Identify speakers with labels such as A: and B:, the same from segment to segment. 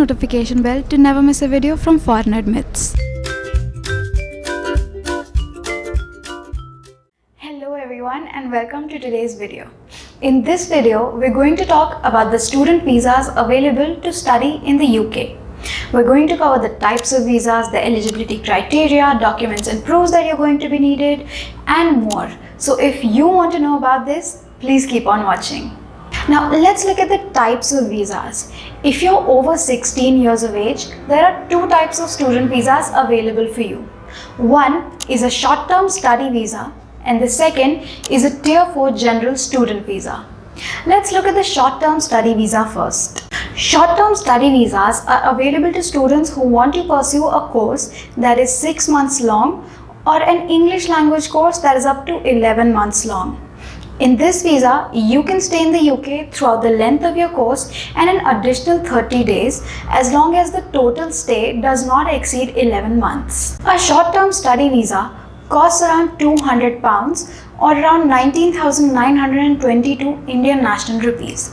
A: notification bell to never miss a video from Foreign Admits. Hello everyone and welcome to today's video. In this video, we're going to talk about the student visas available to study in the UK. We're going to cover the types of visas, the eligibility criteria, documents and proofs that you're going to be needed, and more. So if you want to know about this, please keep on watching. Now let's look at the types of visas. If you're over 16 years of age, there are two types of student visas available for you. One is a short-term study visa and the second is a Tier 4 general student visa. Let's look at the short-term study visa first. Short-term study visas are available to students who want to pursue a course that is 6 months long or an English language course that is up to 11 months long. In this visa, you can stay in the UK throughout the length of your course and an additional 30 days as long as the total stay does not exceed 11 months. A short-term study visa costs around £200 or around 19,922 Indian national rupees.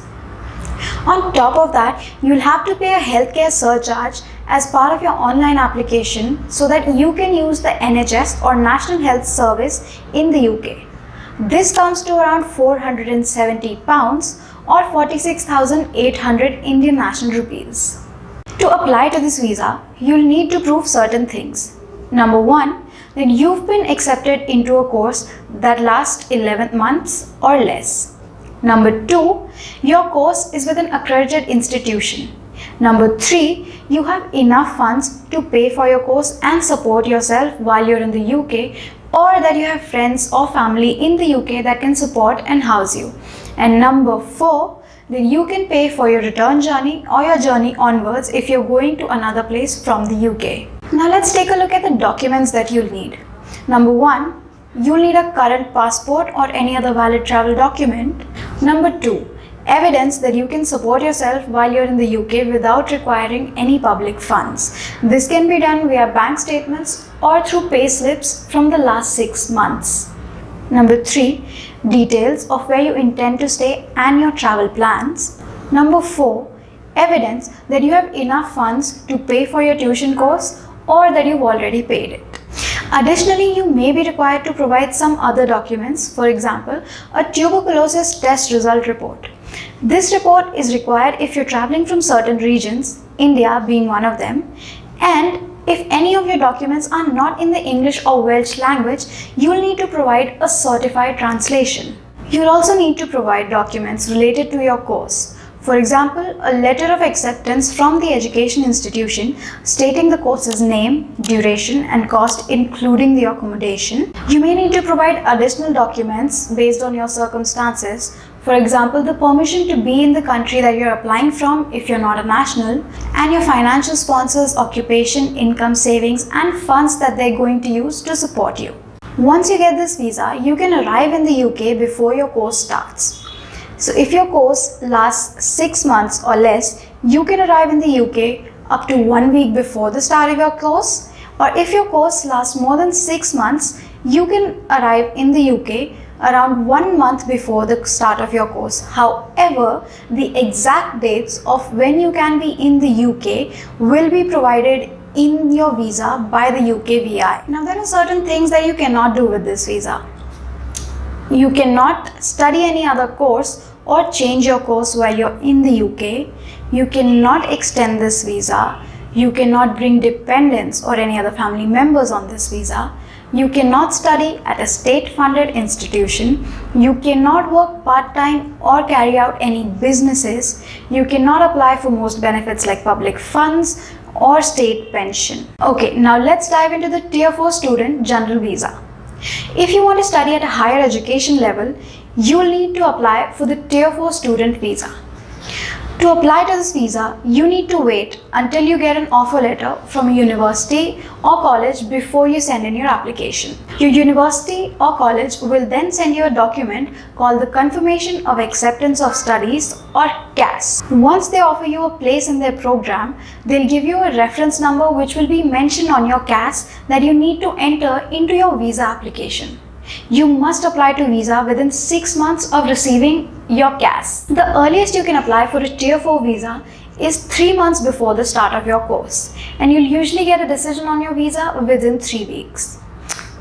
A: On top of that, you'll have to pay a healthcare surcharge as part of your online application so that you can use the NHS or National Health Service in the UK. This comes to around £470 or 46,800 Indian national rupees. To apply to this visa, you'll need to prove certain things. Number one, that you've been accepted into a course that lasts 11 months or less. Number two, your course is with an accredited institution. Number three, you have enough funds to pay for your course and support yourself while you're in the UK, or that you have friends or family in the UK that can support and house you. And number four, that you can pay for your return journey or your journey onwards if you're going to another place from the UK. Now let's take a look at the documents that you'll need. Number one, you'll need a current passport or any other valid travel document. Number two, evidence that you can support yourself while you're in the UK without requiring any public funds. This can be done via bank statements or through pay slips from the last 6 months. Number three, details of where you intend to stay and your travel plans. Number four, evidence that you have enough funds to pay for your tuition course or that you've already paid it. Additionally, you may be required to provide some other documents, for example, a tuberculosis test result report. This report is required if you're traveling from certain regions, India being one of them, and if any of your documents are not in the English or Welsh language, you'll need to provide a certified translation. You'll also need to provide documents related to your course. For example, a letter of acceptance from the education institution stating the course's name, duration and cost including the accommodation. You may need to provide additional documents based on your circumstances. For example, the permission to be in the country that you're applying from if you're not a national, and your financial sponsors' occupation, income, savings and funds that they're going to use to support you. Once you get this visa, you can arrive in the UK before your course starts. So if your course lasts 6 months or less, you can arrive in the UK up to 1 week before the start of your course, or if your course lasts more than 6 months, you can arrive in the UK around 1 month before the start of your course. However, the exact dates of when you can be in the UK will be provided in your visa by the UK VI. Now there are certain things that you cannot do with this visa. You cannot study any other course or change your course while you're in the UK. You cannot extend this visa. You cannot bring dependents or any other family members on this visa. You cannot study at a state-funded institution. You cannot work part-time or carry out any businesses. You cannot apply for most benefits like public funds or state pension. Okay, now let's dive into the Tier 4 student general visa. If you want to study at a higher education level, you will need to apply for the Tier 4 student visa. To apply to this visa, you need to wait until you get an offer letter from a university or college before you send in your application. Your university or college will then send you a document called the Confirmation of Acceptance of Studies or CAS. Once they offer you a place in their program, they'll give you a reference number which will be mentioned on your CAS that you need to enter into your visa application. You must apply to visa within 6 months of receiving your CAS. The earliest you can apply for a Tier 4 visa is 3 months before the start of your course, and you'll usually get a decision on your visa within 3 weeks.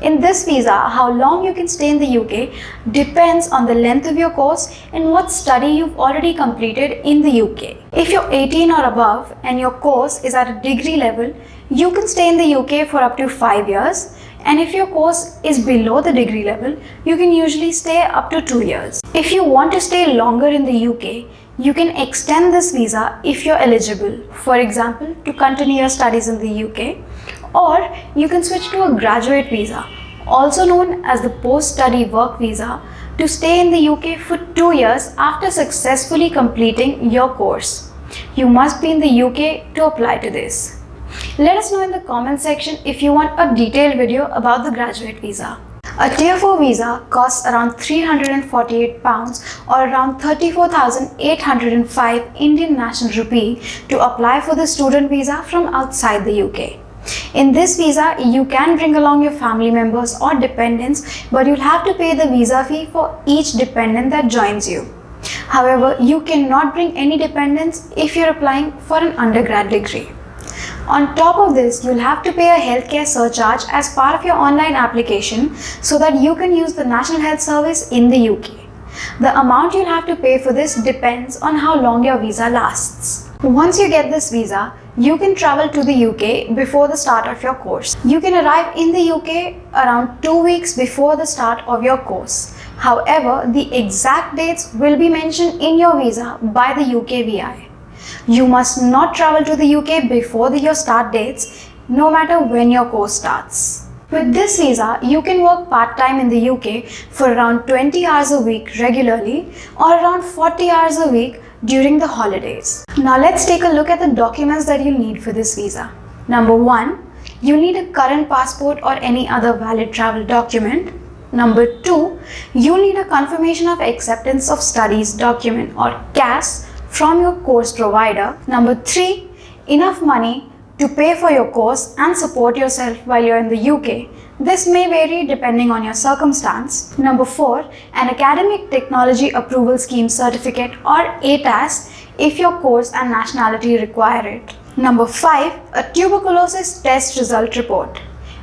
A: In this visa, how long you can stay in the UK depends on the length of your course and what study you've already completed in the UK. If you're 18 or above and your course is at a degree level, you can stay in the UK for up to 5 years. And if your course is below the degree level, you can usually stay up to 2 years. If you want to stay longer in the UK, you can extend this visa if you're eligible, for example, to continue your studies in the UK, or you can switch to a graduate visa, also known as the post-study work visa, to stay in the UK for 2 years after successfully completing your course. You must be in the UK to apply to this. Let us know in the comment section if you want a detailed video about the graduate visa. A Tier 4 visa costs around £348 or around 34,805 Indian National Rupee to apply for the student visa from outside the UK. In this visa, you can bring along your family members or dependents, but you'll have to pay the visa fee for each dependent that joins you. However, you cannot bring any dependents if you're applying for an undergrad degree. On top of this, you'll have to pay a healthcare surcharge as part of your online application so that you can use the National Health Service in the UK. The amount you'll have to pay for this depends on how long your visa lasts. Once you get this visa, you can travel to the UK before the start of your course. You can arrive in the UK around 2 weeks before the start of your course. However, the exact dates will be mentioned in your visa by the UKVI. You must not travel to the UK before your start dates, no matter when your course starts. With this visa, you can work part-time in the UK for around 20 hours a week regularly or around 40 hours a week during the holidays. Now let's take a look at the documents that you'll need for this visa. Number 1, you'll need a current passport or any other valid travel document. Number 2, you'll need a confirmation of acceptance of studies document or CAS from your course provider. Number 3, enough money to pay for your course and support yourself while you're in the UK. This may vary depending on your circumstance. Number 4, an Academic Technology Approval Scheme certificate or ATAS if your course and nationality require it. Number 5, a tuberculosis test result report.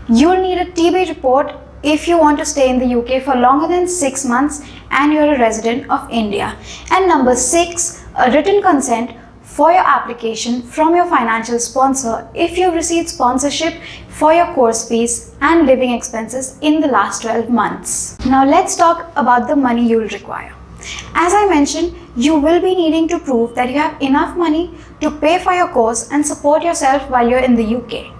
A: You'll need a TB report if you want to stay in the UK for longer than 6 months and you're a resident of India. And number 6, a written consent for your application from your financial sponsor if you received sponsorship for your course fees and living expenses in the last 12 months. Now let's talk about the money you'll require. As I mentioned, you will be needing to prove that you have enough money to pay for your course and support yourself while you're in the UK.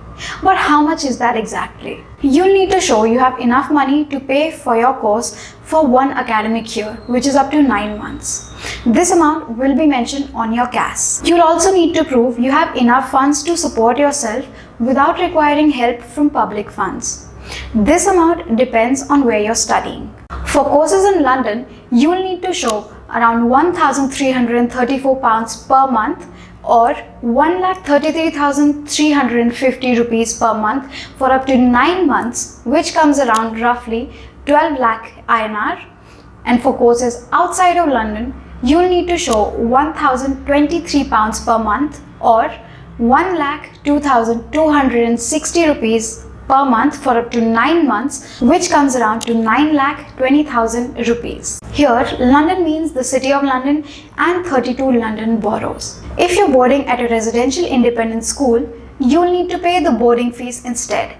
A: But how much is that exactly? You'll need to show you have enough money to pay for your course for 1 academic year, which is up to 9 months. This amount will be mentioned on your CAS. You'll also need to prove you have enough funds to support yourself without requiring help from public funds. This amount depends on where you're studying. For courses in London, you'll need to show around £1,334 per month or 1,33,350 rupees per month for up to 9 months, which comes around roughly 12 lakh INR. And for courses outside of London, you'll need to show £1,023 per month or 1,02,260 rupees per month for up to 9 months, which comes around to 9,20,000 rupees. Here, London means the City of London and 32 London boroughs. If you're boarding at a residential independent school, you'll need to pay the boarding fees instead.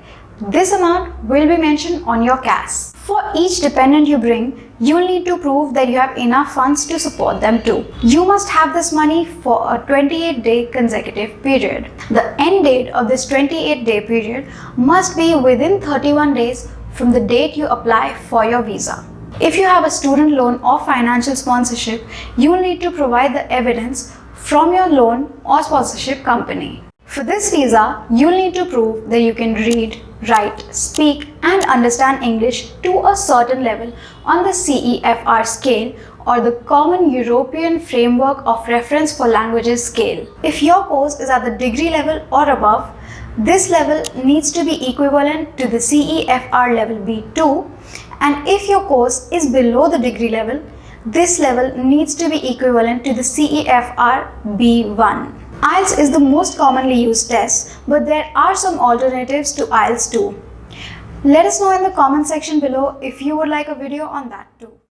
A: This amount will be mentioned on your CAS. For each dependent you bring, you'll need to prove that you have enough funds to support them too. You must have this money for a 28-day consecutive period. The end date of this 28-day period must be within 31 days from the date you apply for your visa. If you have a student loan or financial sponsorship, you'll need to provide the evidence from your loan or sponsorship company. For this visa, you'll need to prove that you can read, write, speak and understand English to a certain level on the CEFR scale or the Common European Framework of Reference for Languages scale. If your course is at the degree level or above, this level needs to be equivalent to the CEFR level B2, and if your course is below the degree level, this level needs to be equivalent to the CEFR B1. IELTS is the most commonly used test, but there are some alternatives to IELTS too. Let us know in the comment section below if you would like a video on that too.